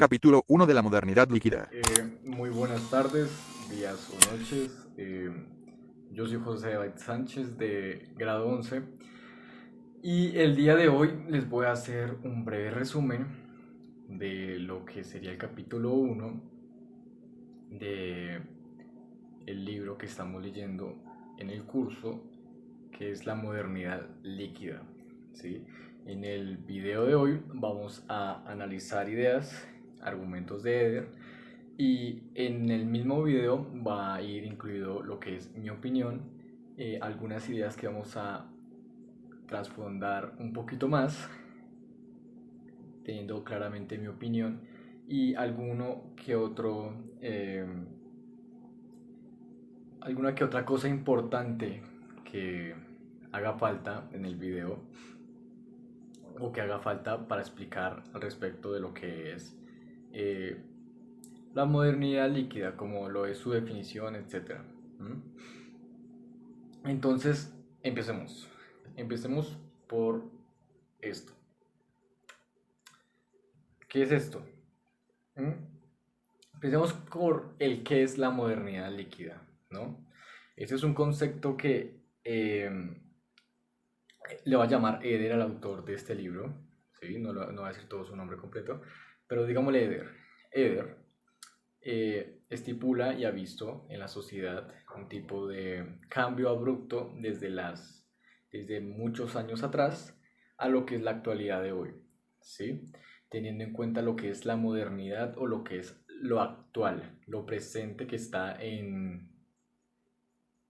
Capítulo 1 de la modernidad líquida. Muy buenas tardes, días o noches. Yo soy José David Sánchez de grado 11 y el día de hoy les voy a hacer un breve resumen de lo que sería el capítulo 1 de el libro que estamos leyendo en el curso, que es la modernidad líquida, ¿sí? En el video de hoy vamos a analizar ideas, argumentos de Eder, y en el mismo video va a ir incluido lo que es mi opinión, algunas ideas que vamos a transfundar un poquito más, teniendo claramente mi opinión, y alguna que otra cosa importante que haga falta en el video o que haga falta para explicar al respecto de lo que es eh, la modernidad líquida, como lo es su definición, etcétera. Entonces, empecemos. Empecemos por esto. ¿Qué es esto? ¿Mm? Empecemos por el qué es la modernidad líquida, ¿no? Ese es un concepto que le va a llamar Eder al autor de este libro, ¿sí? No va a decir todo su nombre completo, pero digámosle Eder. Eder estipula y ha visto en la sociedad un tipo de cambio abrupto desde muchos años atrás a lo que es la actualidad de hoy, ¿sí? Teniendo en cuenta lo que es la modernidad o lo que es lo actual, lo presente que está en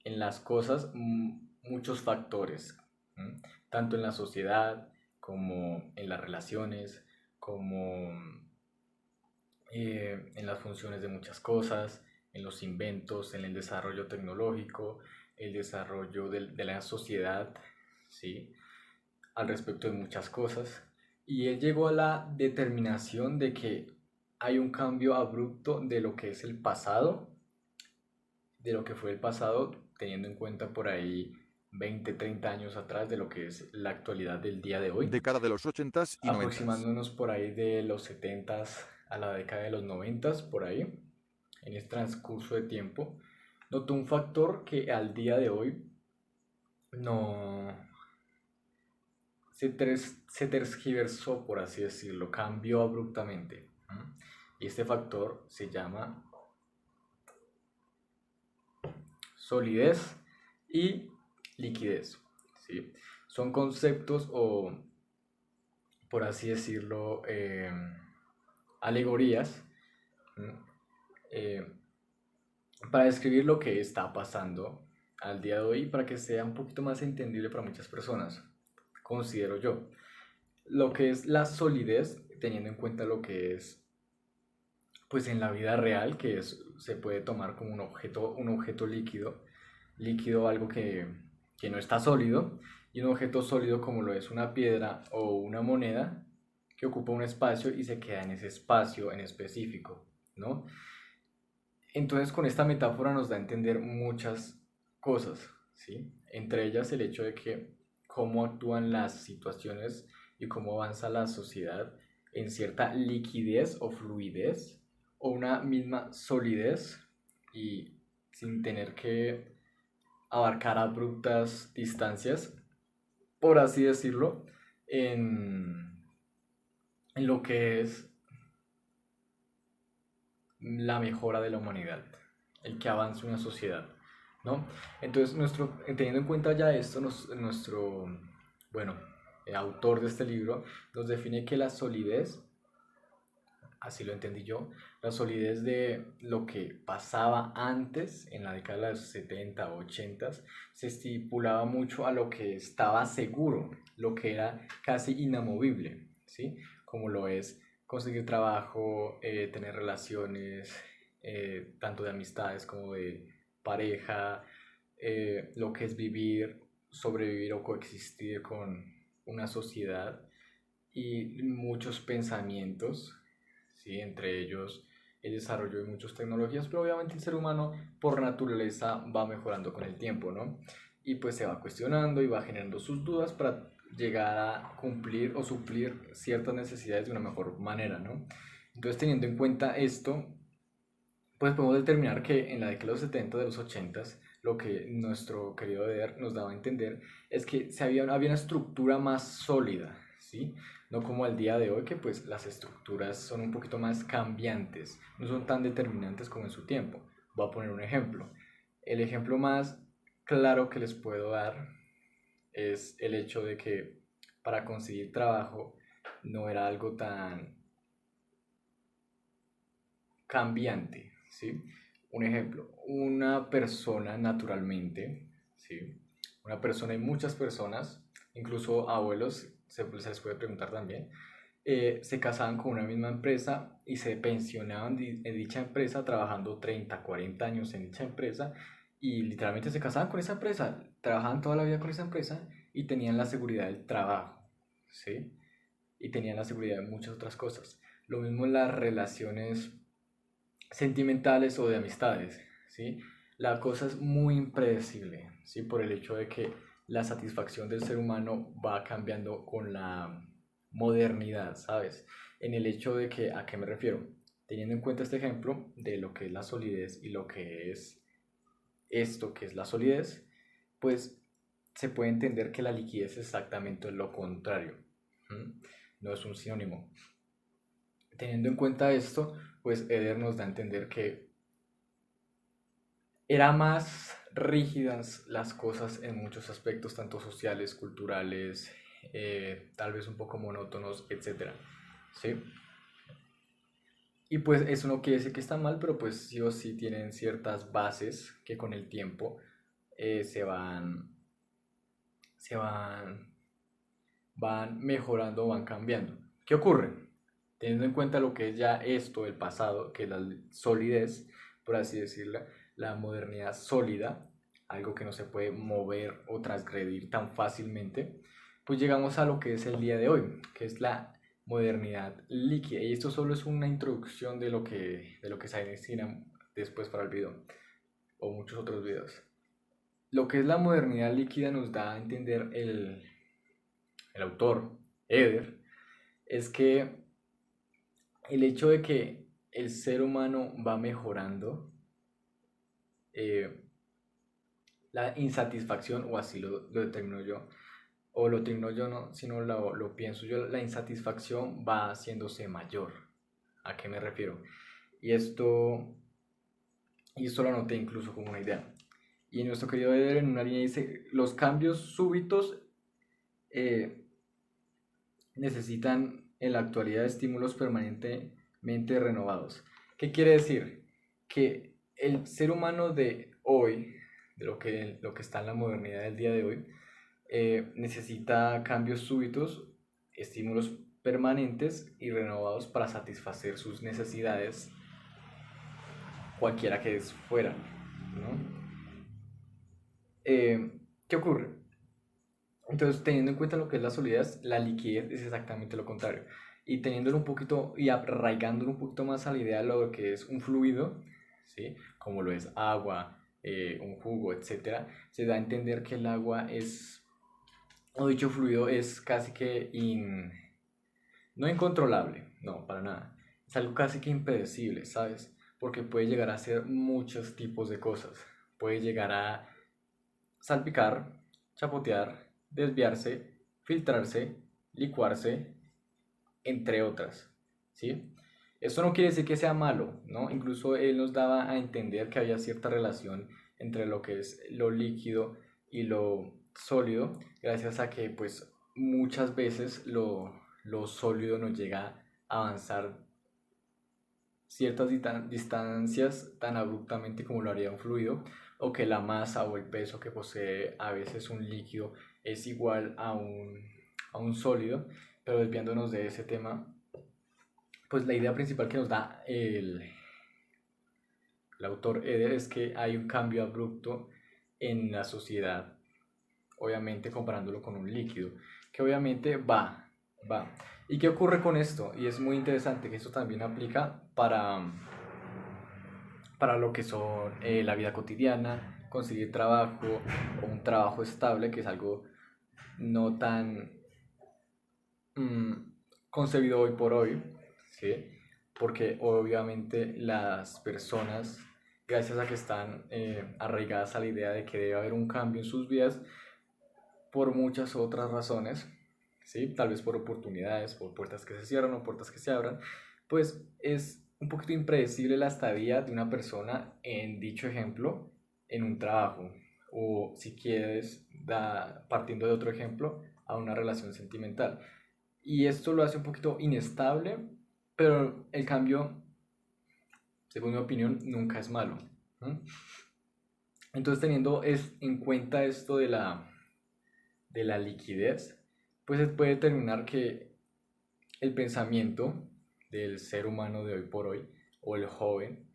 las cosas, muchos factores, ¿m? Tanto en la sociedad como en las relaciones, como en las funciones de muchas cosas, en los inventos, en el desarrollo tecnológico, el desarrollo de la sociedad, ¿sí? Al respecto de muchas cosas. Y él llegó a la determinación de que hay un cambio abrupto de lo que es el pasado, de lo que fue el pasado, teniendo en cuenta por ahí 20, 30 años atrás de lo que es la actualidad del día de hoy, Década de los 80s y 90s. aproximándonos por ahí de los 70s a la década de los 90s, por ahí, en este transcurso de tiempo, notó un factor que al día de hoy no se tergiversó, por así decirlo, cambió abruptamente. Y este factor se llama solidez y liquidez, ¿sí? Son conceptos o, por así decirlo, alegorías, eh, para describir lo que está pasando al día de hoy para que sea un poquito más entendible para muchas personas, considero yo. Lo que es la solidez, teniendo en cuenta lo que es, pues en la vida real, se puede tomar como un objeto líquido, algo que no está sólido, y un objeto sólido como lo es una piedra o una moneda que ocupa un espacio y se queda en ese espacio en específico, ¿no? Entonces con esta metáfora nos da a entender muchas cosas, ¿sí? Entre ellas el hecho de que cómo actúan las situaciones y cómo avanza la sociedad en cierta liquidez o fluidez o una misma solidez y sin tener que abarcar abruptas distancias, por así decirlo, en lo que es la mejora de la humanidad, el que avance una sociedad, ¿no? Entonces, teniendo en cuenta ya esto, bueno, el autor de este libro nos define que la solidez, así lo entendí yo, la solidez de lo que pasaba antes, en la década de los 70 o 80, se estipulaba mucho a lo que estaba seguro, lo que era casi inamovible, ¿sí? Como lo es conseguir trabajo, tener relaciones, tanto de amistades como de pareja, lo que es vivir, sobrevivir o coexistir con una sociedad y muchos pensamientos, ¿sí? Entre ellos el desarrollo de muchas tecnologías, pero obviamente el ser humano por naturaleza va mejorando con el tiempo, ¿no? Y pues se va cuestionando y va generando sus dudas para llegar a cumplir o suplir ciertas necesidades de una mejor manera, ¿no? Entonces, teniendo en cuenta esto, pues podemos determinar que en la década de los 70, de los 80, lo que nuestro querido Eder nos daba a entender es que había una estructura más sólida, ¿sí? No como al día de hoy, que pues las estructuras son un poquito más cambiantes, no son tan determinantes como en su tiempo. Voy a poner un ejemplo. El ejemplo más claro que les puedo dar es el hecho de que para conseguir trabajo no era algo tan cambiante, ¿sí? Un ejemplo, una persona naturalmente, ¿sí? Una persona y muchas personas, incluso abuelos, se les puede preguntar también, se casaban con una misma empresa y se pensionaban en dicha empresa trabajando 30, 40 años en dicha empresa y literalmente se casaban con esa empresa, trabajaban toda la vida con esa empresa y tenían la seguridad del trabajo, ¿sí? Y tenían la seguridad de muchas otras cosas. Lo mismo en las relaciones sentimentales o de amistades, ¿sí? La cosa es muy impredecible, ¿sí? Por el hecho de que la satisfacción del ser humano va cambiando con la modernidad, ¿sabes? En el hecho de que, ¿a qué me refiero? Teniendo en cuenta este ejemplo de lo que es la solidez y lo que es esto que es la solidez, pues se puede entender que la liquidez es exactamente lo contrario. ¿Mm? No es un sinónimo. Teniendo en cuenta esto, pues Eder nos da a entender que era más rígidas las cosas en muchos aspectos, tanto sociales, culturales, tal vez un poco monótonos, etcétera, ¿sí? Y pues eso no quiere decir que está mal, pero pues sí o sí tienen ciertas bases que con el tiempo eh, se van, se van mejorando, van cambiando. ¿Qué ocurre? Teniendo en cuenta lo que es ya esto del pasado, que es la solidez, por así decirlo, la modernidad sólida, algo que no se puede mover o transgredir tan fácilmente, pues llegamos a lo que es el día de hoy, que es la modernidad líquida. Y esto solo es una introducción de lo que se avecina después para el video o muchos otros videos. Lo que es la modernidad líquida nos da a entender el autor, Eder, es que el hecho de que el ser humano va mejorando, eh, la insatisfacción, o así lo determino yo, o lo determino yo no, sino lo pienso yo, la insatisfacción va haciéndose mayor. ¿A qué me refiero? Y esto, y esto lo anoté incluso como una idea. Y en nuestro querido Eder en una línea dice, los cambios súbitos eh, necesitan en la actualidad estímulos permanentemente renovados. ¿Qué quiere decir? Que el ser humano de hoy, de lo que está en la modernidad del día de hoy, necesita cambios súbitos, estímulos permanentes y renovados para satisfacer sus necesidades, cualquiera que fueran, ¿no? ¿Qué ocurre? Entonces, teniendo en cuenta lo que es la solidez, la liquidez es exactamente lo contrario. Y teniéndolo un poquito y arraigándolo un poquito más a la idea de lo que es un fluido, ¿sí? Como lo es agua, un jugo, etcétera, se da a entender que el agua es, o dicho fluido, es casi que no incontrolable, no, para nada. Es algo casi que impredecible, ¿sabes? Porque puede llegar a hacer muchos tipos de cosas. Puede llegar a salpicar, chapotear, desviarse, filtrarse, licuarse, entre otras, ¿sí? Esto no quiere decir que sea malo, ¿no? Incluso él nos daba a entender que había cierta relación entre lo que es lo líquido y lo sólido, gracias a que pues muchas veces lo sólido nos llega a avanzar ciertas distancias tan abruptamente como lo haría un fluido, o que la masa o el peso que posee a veces un líquido es igual a un sólido, pero desviándonos de ese tema, pues la idea principal que nos da el autor Eder es que hay un cambio abrupto en la sociedad, obviamente comparándolo con un líquido, que obviamente va. ¿Y qué ocurre con esto? Y es muy interesante que esto también aplica para lo que son la vida cotidiana, conseguir trabajo o un trabajo estable, que es algo no tan mm, concebido hoy por hoy, ¿sí? porque obviamente las personas, gracias a que están arraigadas a la idea de que debe haber un cambio en sus vidas, por muchas otras razones, ¿sí? Tal vez por oportunidades, por puertas que se cierran o puertas que se abran, pues es un poquito impredecible la estadía de una persona en dicho ejemplo, en un trabajo, o si quieres, partiendo de otro ejemplo, a una relación sentimental. Y esto lo hace un poquito inestable, pero el cambio, según mi opinión, nunca es malo. Entonces, teniendo en cuenta esto de la liquidez, pues se puede determinar que el pensamiento del ser humano de hoy por hoy, o el joven,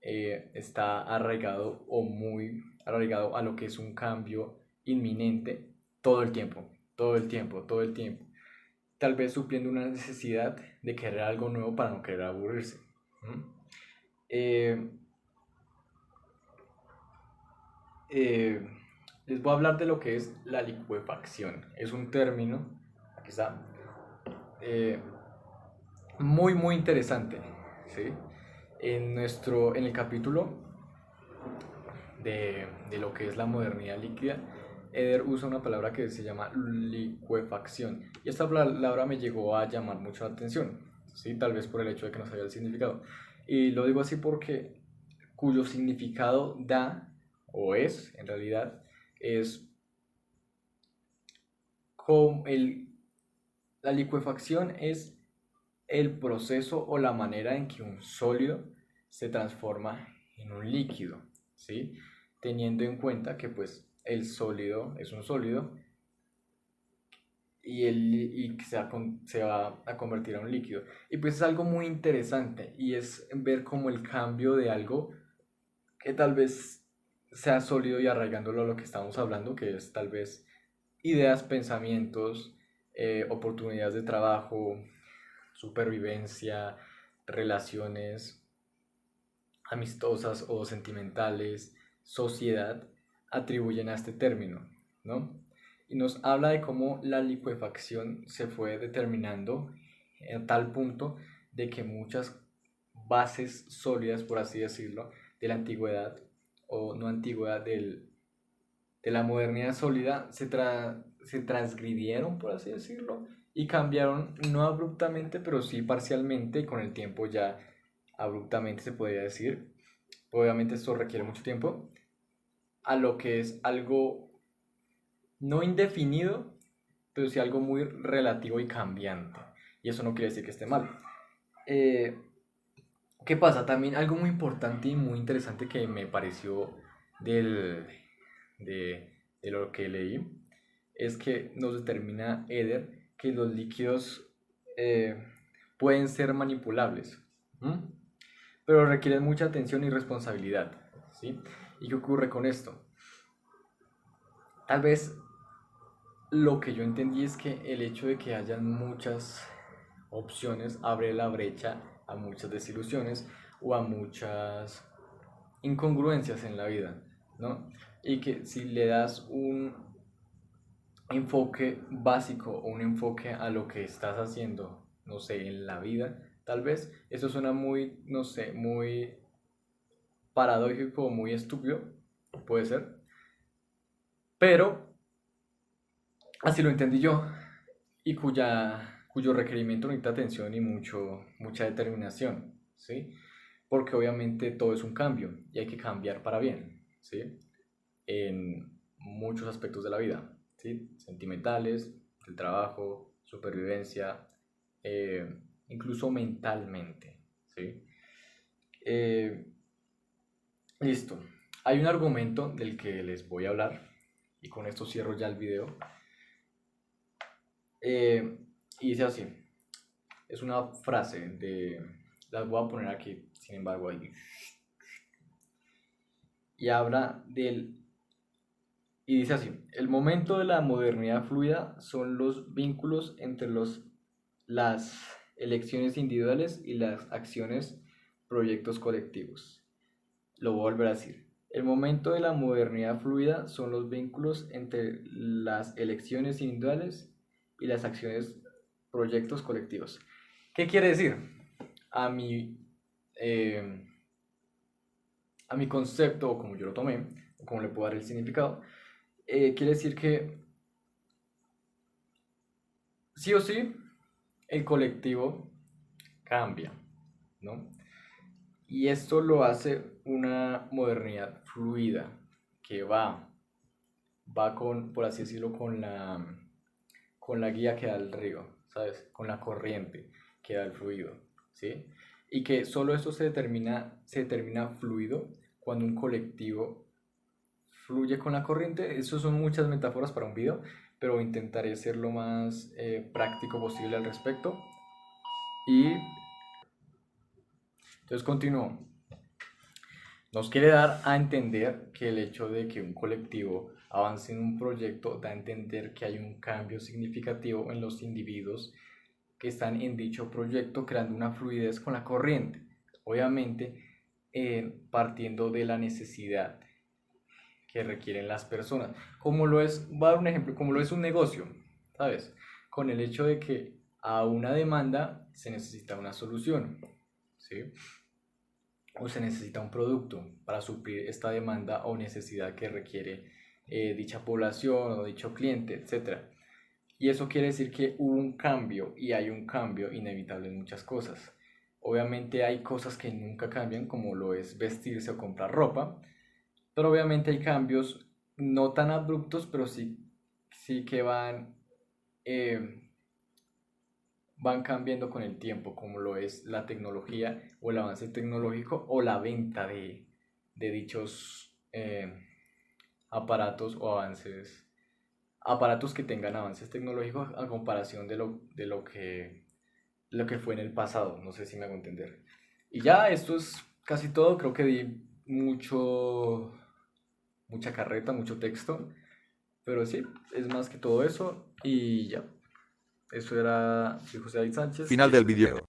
está arraigado o muy arraigado a lo que es un cambio inminente todo el tiempo, todo el tiempo, todo el tiempo. Tal vez supliendo una necesidad de querer algo nuevo para no querer aburrirse. Eh, eh, Les voy a hablar de lo que es la licuefacción. Es un término, aquí está, eh, muy muy interesante, ¿sí? En el capítulo de lo que es la modernidad líquida, Eder usa una palabra que se llama licuefacción, y esta palabra me llegó a llamar mucho la atención, ¿sí? Tal vez por el hecho de que no sabía el significado, y lo digo así porque cuyo significado da, o es en realidad, es como la licuefacción es el proceso o la manera en que un sólido se transforma en un líquido, ¿sí? Teniendo en cuenta que pues el sólido es un sólido y se va a convertir a un líquido. Y pues es algo muy interesante y es ver como el cambio de algo que tal vez sea sólido y arraigándolo a lo que estamos hablando, que es tal vez ideas, pensamientos, oportunidades de trabajo, supervivencia, relaciones amistosas o sentimentales, sociedad, atribuyen a este término, ¿no? Y nos habla de cómo la licuefacción se fue determinando a tal punto de que muchas bases sólidas, por así decirlo, de la antigüedad, o no antigüedad, de la modernidad sólida, se transgridieron, por así decirlo, y cambiaron no abruptamente, pero sí parcialmente, y con el tiempo ya abruptamente se podría decir. Obviamente esto requiere mucho tiempo, a lo que es algo no indefinido, pero sí algo muy relativo y cambiante. Y eso no quiere decir que esté mal. Eh, ¿Qué pasa? También algo muy importante y muy interesante que me pareció del, de lo que leí es que nos determina Eder que los líquidos eh, pueden ser manipulables, ¿m? Pero requieren mucha atención y responsabilidad, ¿sí? ¿Y qué ocurre con esto? Tal vez lo que yo entendí es que el hecho de que hayan muchas opciones abre la brecha a muchas desilusiones o a muchas incongruencias en la vida, ¿no? Y que si le das un enfoque básico o un enfoque a lo que estás haciendo, no sé, en la vida, tal vez eso suena muy, no sé, muy paradójico o muy estúpido, puede ser, pero así lo entendí yo, y cuyo requerimiento necesita atención y mucha determinación, ¿sí? Porque obviamente todo es un cambio y hay que cambiar para bien, ¿sí? En muchos aspectos de la vida, ¿sí? Sentimentales, del trabajo, supervivencia, incluso mentalmente, ¿sí? Eh, Listo. Hay un argumento del que les voy a hablar y con esto cierro ya el video. Y dice así, es una frase las voy a poner aquí, sin embargo, ahí. Y habla y dice así, el momento de la modernidad fluida son los vínculos entre las elecciones individuales y las acciones, proyectos colectivos. Lo voy a volver a decir. El momento de la modernidad fluida son los vínculos entre las elecciones individuales y las acciones, proyectos colectivos. ¿Qué quiere decir? a mi, eh, a mi concepto, o como yo lo tomé, o como le puedo dar el significado, quiere decir que sí o sí el colectivo cambia, ¿no? Y esto lo hace una modernidad fluida que va con, por así decirlo, con la guía que da el río, ¿sabes? Con la corriente que da el fluido, ¿sí? Y que solo esto se determina fluido cuando un colectivo fluye con la corriente. Eso son muchas metáforas para un video, pero intentaré ser lo más práctico posible al respecto. Y entonces continúo. Nos quiere dar a entender que el hecho de que un colectivo avance en un proyecto da a entender que hay un cambio significativo en los individuos que están en dicho proyecto, creando una fluidez con la corriente. Obviamente, partiendo de la necesidad que requieren las personas. Como lo es, voy a dar un ejemplo, como lo es un negocio, ¿sabes? Con el hecho de que a una demanda se necesita una solución, ¿sí? O se necesita un producto para suplir esta demanda o necesidad que requiere dicha población o dicho cliente, etcétera. Y eso quiere decir que hubo un cambio y hay un cambio inevitable en muchas cosas. Obviamente hay cosas que nunca cambian, como lo es vestirse o comprar ropa, pero obviamente hay cambios no tan abruptos, pero sí que eh, van cambiando con el tiempo, como lo es la tecnología o el avance tecnológico o la venta de dichos aparatos o aparatos que tengan avances tecnológicos a comparación lo que fue en el pasado. No sé si me hago entender. Y ya, esto es casi todo. Creo que di mucha carreta, mucho texto. Pero sí, es más que todo eso. Y ya. Eso era, soy José David Sánchez. Final del video.